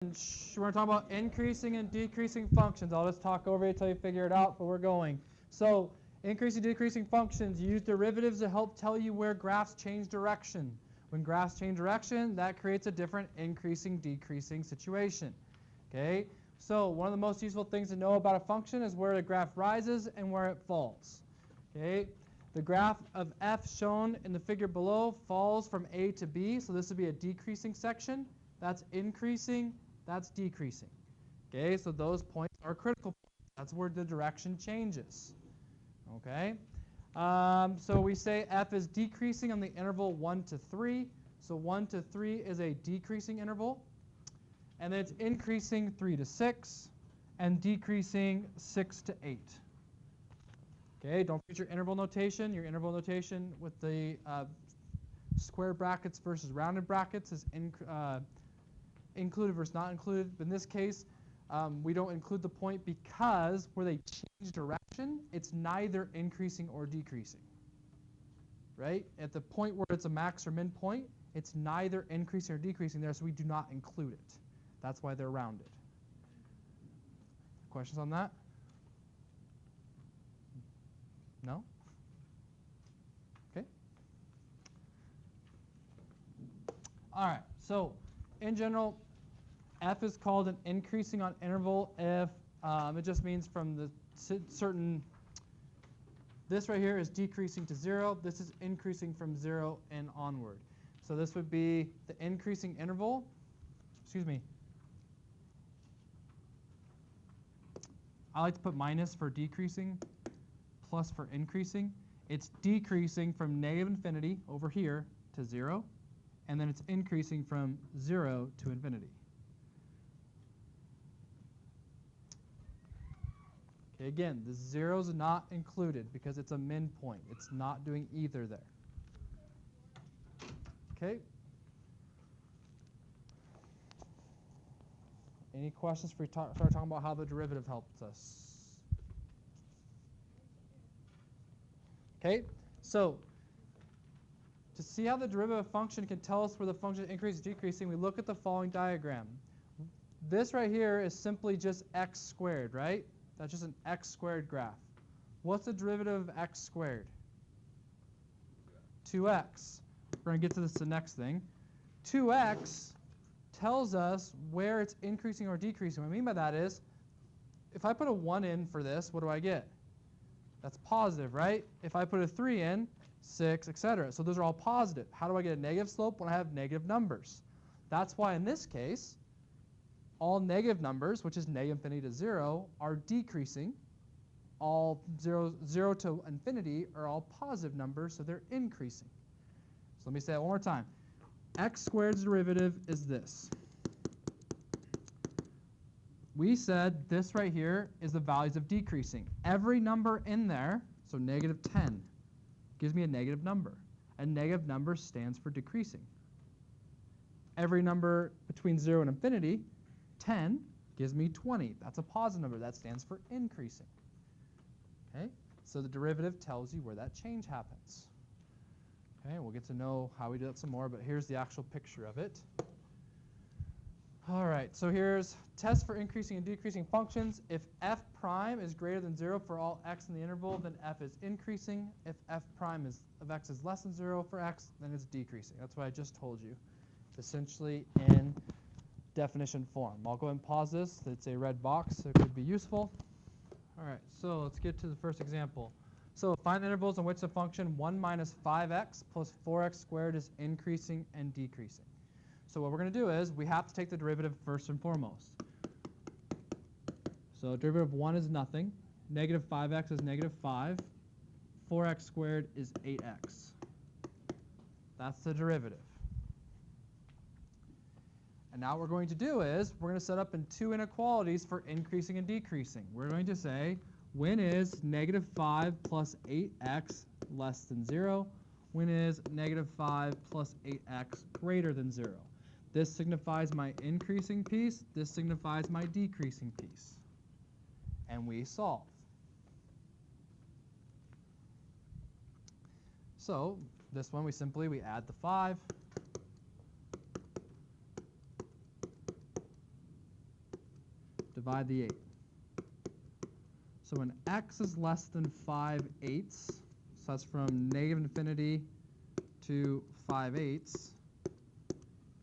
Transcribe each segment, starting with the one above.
We're talking about increasing and decreasing functions. I'll just talk over it until you figure it out, but we're going. So increasing, decreasing functions, use derivatives to help tell you where graphs change direction. When graphs change direction, that creates a different increasing, decreasing situation. Okay? So one of the most useful things to know about a function is where the graph rises and where it falls. Okay? The graph of f shown in the figure below falls from A to B, so this would be a decreasing section. That's increasing, that's decreasing. Okay, so those points are critical points. That's where the direction changes. Okay, so we say f is decreasing on the interval 1 to 3. So 1 to 3 is a decreasing interval. And then it's increasing 3 to 6 and decreasing 6 to 8. Okay, don't forget your interval notation. Your interval notation with the square brackets versus rounded brackets is included versus not included. In this case, we don't include the point because where they change direction, it's neither increasing or decreasing. Right? At the point where it's a max or min point, it's neither increasing or decreasing there, so we do not include it. That's why they're rounded. Questions on that? No? Okay. All right. So in general, f is called an increasing on interval if it just means from the certain, this right here is decreasing to 0. This is increasing from 0 and onward. So this would be the increasing interval. Excuse me. I like to put minus for decreasing, plus for increasing. It's decreasing from negative infinity over here to 0, and then it's increasing from 0 to infinity. Okay, again, the 0 is not included because it's a min point. It's not doing either there. Okay. Any questions before we start talking about how the derivative helps us? Okay, so to see how the derivative function can tell us where the function is increasing or decreasing, we look at the following diagram. This right here is simply just x squared, right? That's just an x squared graph. What's the derivative of x squared? 2x. We're going to get to this the next thing. 2x tells us where it's increasing or decreasing. What I mean by that is, if I put a 1 in for this, what do I get? That's positive, right? If I put a 3 in, 6, etc. So those are all positive. How do I get a negative slope when I have negative numbers? That's why in this case, all negative numbers, which is negative infinity to 0, are decreasing. All 0 to infinity are all positive numbers, so they're increasing. So let me say that one more time. X squared's derivative is this. We said this right here is the values of decreasing. Every number in there, so negative 10, gives me a negative number. A negative number stands for decreasing. Every number between 0 and infinity, 10, gives me 20. That's a positive number. That stands for increasing. Okay? So the derivative tells you where that change happens. Okay, we'll get to know how we do that some more, but here's the actual picture of it. All right, so here's test for increasing and decreasing functions. If f prime is greater than 0 for all x in the interval, then f is increasing. If f prime of x is less than 0 for x, then it's decreasing. That's what I just told you. It's essentially in definition form. I'll go ahead and pause this. It's a red box, so it could be useful. All right, so let's get to the first example. So find the intervals in which the function 1 minus 5x plus 4x squared is increasing and decreasing. So what we're going to do is we have to take the derivative first and foremost. So derivative of 1 is nothing. Negative 5x is negative 5. 4x squared is 8x. That's the derivative. And now what we're going to do is we're going to set up in two inequalities for increasing and decreasing. We're going to say when is negative 5 plus 8x less than 0? When is negative 5 plus 8x greater than 0? This signifies my increasing piece. This signifies my decreasing piece. And we solve. So this one we add the 5. divide the 8. So when x is less than 5/8, so that's from negative infinity to 5/8,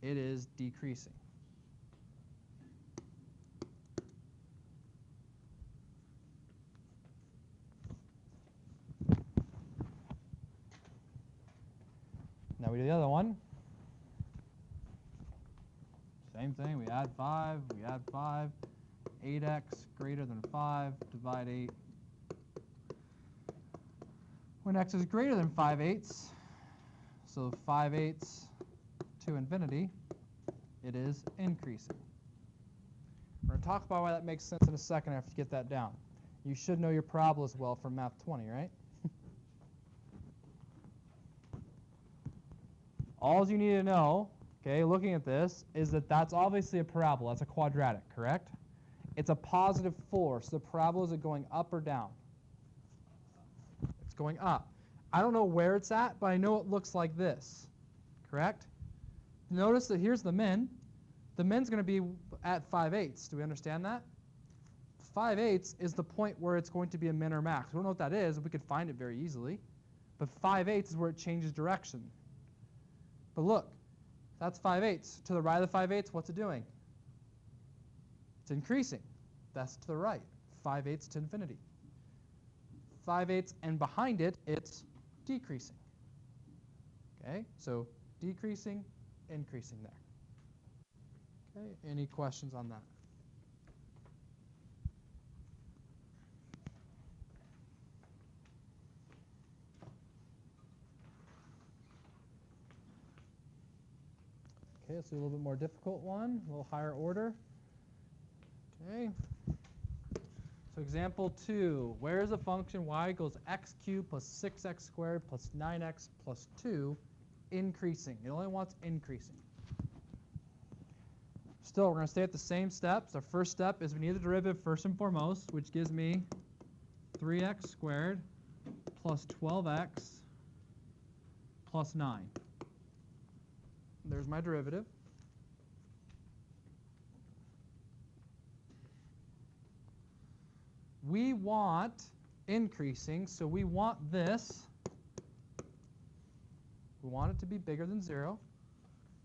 it is decreasing. Now we do the other one. Same thing, we add 5, 8x greater than 5, divide 8. When x is greater than 5/8, so 5/8 to infinity, it is increasing. We're going to talk about why that makes sense in a second after you get that down. You should know your parabolas well from Math 20, right? All you need to know, okay, looking at this, is that that's obviously a parabola. That's a quadratic, correct? It's a positive 4, so the parabola, is it going up or down? It's going up. I don't know where it's at, but I know it looks like this, correct? Notice that here's the min. The min's going to be at 5/8. Do we understand that? 5/8 is the point where it's going to be a min or max. We don't know what that is. We could find it very easily. But 5/8 is where it changes direction. But look, that's 5/8. To the right of the 5/8, what's it doing? It's increasing. That's to the right. 5/8 to infinity. 5/8, and behind it, it's decreasing. Okay, so decreasing, increasing there. Okay, any questions on that? Okay, let's do a little bit more difficult one, a little higher order. Okay. So example 2, where is a function y equals x cubed plus 6x squared plus 9x plus 2 increasing? It only wants increasing. Still, we're going to stay at the same steps. Our first step is we need the derivative first and foremost, which gives me 3x squared plus 12x plus 9. There's my derivative. We want increasing, so we want this. We want it to be bigger than 0.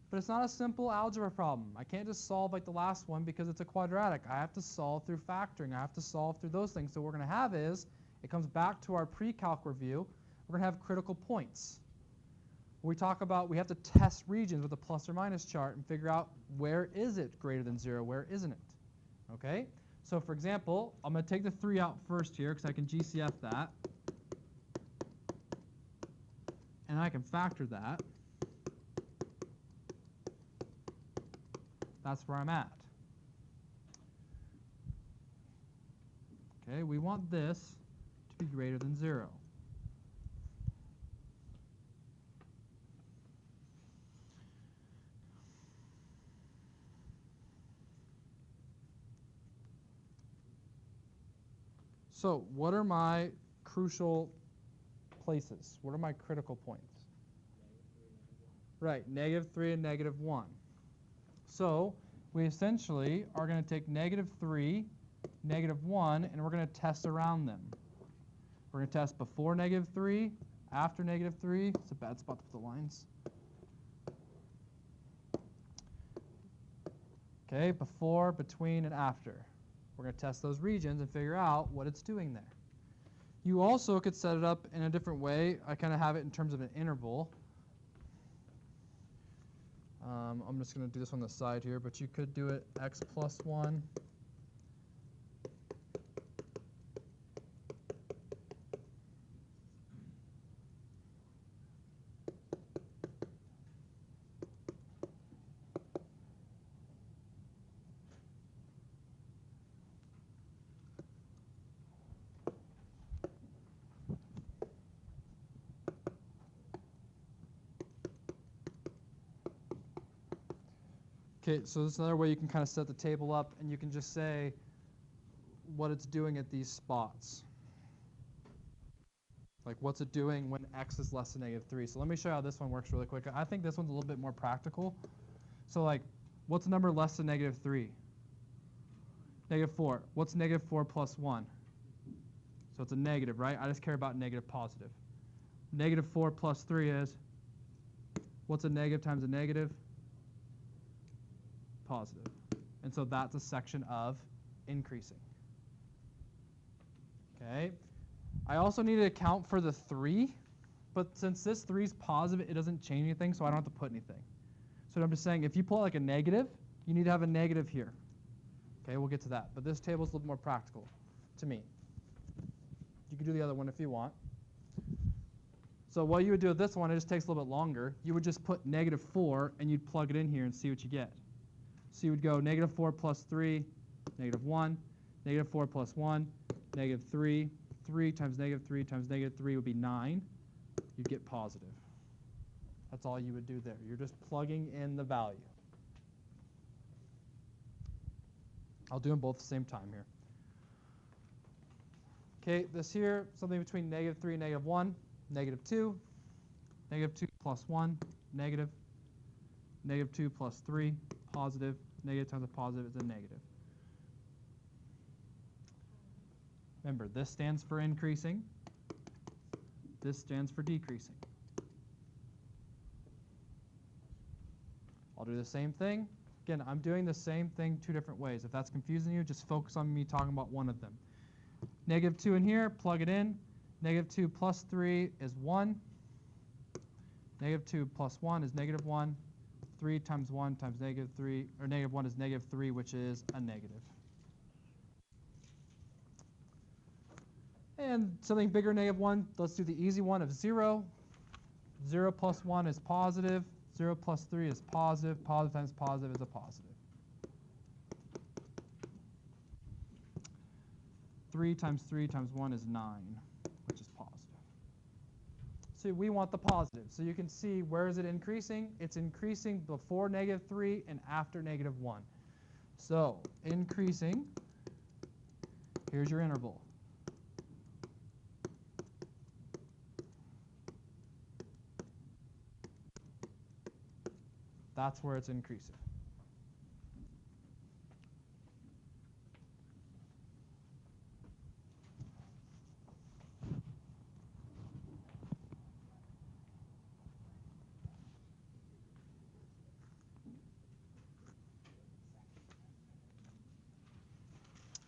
But it's not a simple algebra problem. I can't just solve like the last one because it's a quadratic. I have to solve through factoring. I have to solve through those things. So what we're going to have is, it comes back to our pre-calc review, we're going to have critical points. We talk about, we have to test regions with a plus or minus chart and figure out where is it greater than 0, where isn't it. Okay? So for example, I'm going to take the 3 out first here because I can GCF that. And I can factor that. That's where I'm at. Okay, we want this to be greater than 0. So what are my crucial places? What are my critical points? Right, -3 and -1. So we essentially are going to take -3, -1, and we're going to test around them. We're going to test before -3, after -3. It's a bad spot to put the lines. Okay, before, between, and after. We're going to test those regions and figure out what it's doing there. You also could set it up in a different way. I kind of have it in terms of an interval. I'm just going to do this on the side here, but you could do it x plus 1. Okay, so this is another way you can kind of set the table up, and you can just say what it's doing at these spots. Like, what's it doing when x is less than -3? So let me show you how this one works really quick. I think this one's a little bit more practical. So, like, what's a number less than -3? Negative 4. What's negative 4 plus 1? So it's a negative, right? I just care about negative positive. Negative 4 plus 3 is, what's a negative times a negative? Positive. And so that's a section of increasing. Okay. I also need to account for the 3, but since this 3 is positive, it doesn't change anything, so I don't have to put anything. So I'm just saying, if you pull out like a negative, you need to have a negative here. Okay, we'll get to that. But this table is a little more practical to me. You can do the other one if you want. So what you would do with this one, it just takes a little bit longer. You would just put negative 4, and you'd plug it in here and see what you get. So you would go negative 4 plus 3, negative 1, negative 4 plus 1, negative 3. 3 times negative 3 times negative 3 would be 9. You'd get positive. That's all you would do there. You're just plugging in the value. I'll do them both at the same time here. Okay, this here, something between negative 3 and negative 1, negative 2, negative 2 plus 1, negative, negative 2 plus 3, positive, negative times a positive is a negative. Remember, this stands for increasing. This stands for decreasing. I'll do the same thing. Again, I'm doing the same thing 2 different ways. If that's confusing you, just focus on me talking about one of them. Negative 2 in here, plug it in. Negative 2 plus 3 is 1. Negative 2 plus 1 is negative 1. 3 times 1 times negative 3, or negative 1 is negative 3, which is a negative. And something bigger than negative 1, let's do the easy one of 0. 0 plus 1 is positive. 0 plus 3 is positive. Positive times positive is a positive. 3 times 3 times 1 is 9, which is positive. So we want the positive. So you can see, where is it increasing? It's increasing before negative 3 and after negative 1. So increasing, here's your interval. That's where it's increasing.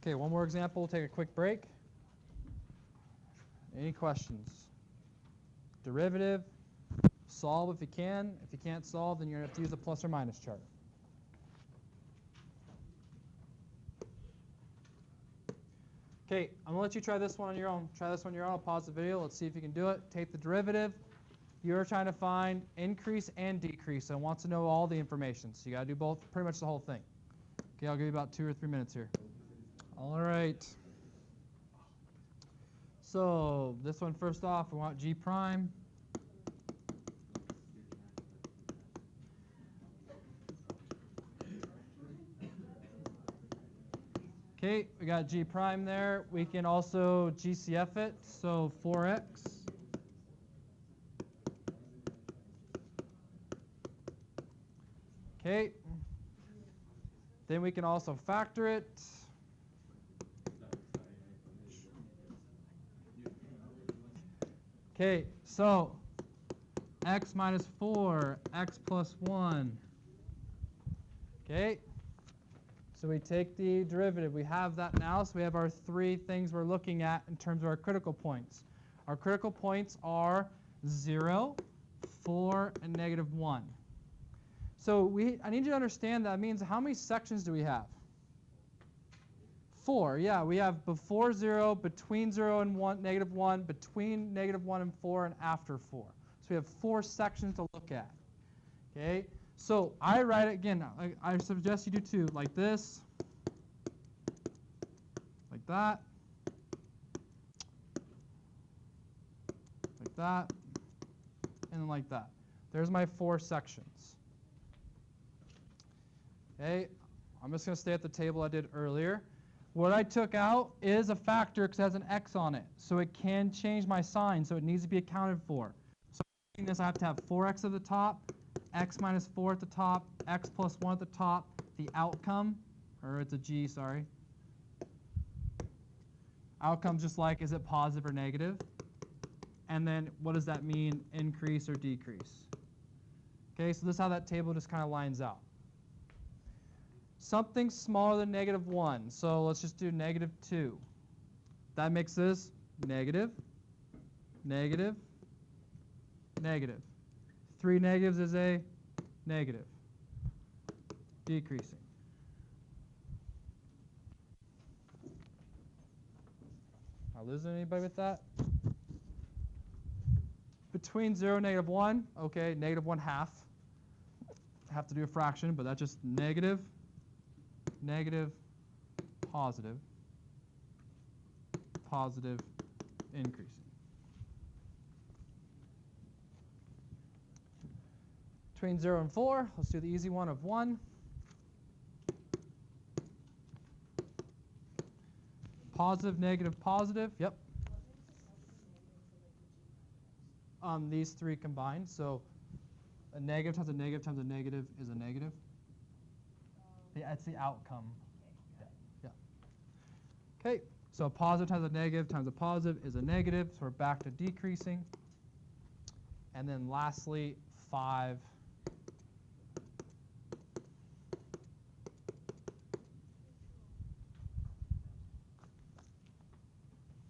Okay, one more example. We'll take a quick break. Any questions? Derivative. Solve if you can. If you can't solve, then you're going to have to use a plus or minus chart. Okay, I'm going to let you try this one on your own. Try this one on your own. I'll pause the video. Let's see if you can do it. Take the derivative. You're trying to find increase and decrease. So it wants to know all the information. So you got to do both, pretty much the whole thing. Okay, I'll give you about 2 or 3 minutes here. All right. So this one, first off, we want G prime. Okay, we got G prime there. We can also GCF it, so 4x. Okay. Then we can also factor it. Okay, so x minus 4, x plus 1. Okay. So we take the derivative. We have that now. So we have our 3 things we're looking at in terms of our critical points. Our critical points are 0, 4, and negative 1. So I need you to understand that means how many sections do we have? 4. Yeah, we have before 0, between 0 and 1, negative 1, between negative 1 and 4, and after 4. So we have 4 sections to look at. Okay. So I write it again. I suggest you do too, like this, like that, like that, and then like that. There's my 4 sections. Okay, I'm just going to stay at the table I did earlier. What I took out is a factor because it has an x on it, so it can change my sign, so it needs to be accounted for. So in this, I have to have 4x at the top, x minus 4 at the top, x plus 1 at the top, the outcome, or it's a g, sorry, Outcomes just like, is it positive or negative? And then what does that mean, increase or decrease? Okay, so this is how that table just kind of lines out. Something smaller than -1. So let's just do -2. That makes this negative, negative, negative. 3 negatives is a negative. Decreasing. Am I losing anybody with that? Between 0 and -1, okay, -1/2. I have to do a fraction, but that's just negative, negative, positive, positive, increasing. Between 0 and 4, let's do the easy one of 1. Positive, negative, positive, yep. These three combined, so a negative times a negative times a negative is a negative. That's the outcome. Yeah. Okay, so a positive times a positive is a negative, so we're back to decreasing. And then lastly, 5.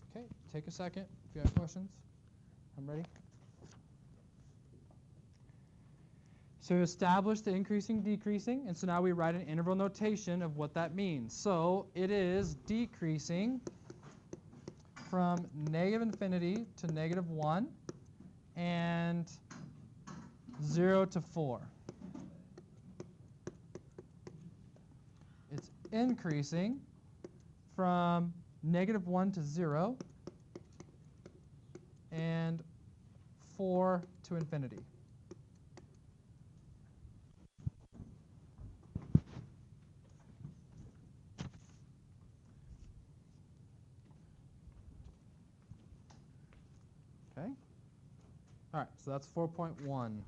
Okay, take a second if you have questions. I'm ready. So we established the increasing, decreasing, and so now we write an interval notation of what that means. So it is decreasing from -infinity to -1 and 0 to 4. It's increasing from -1 to 0 and 4 to infinity. Okay. All right, so that's 4.1.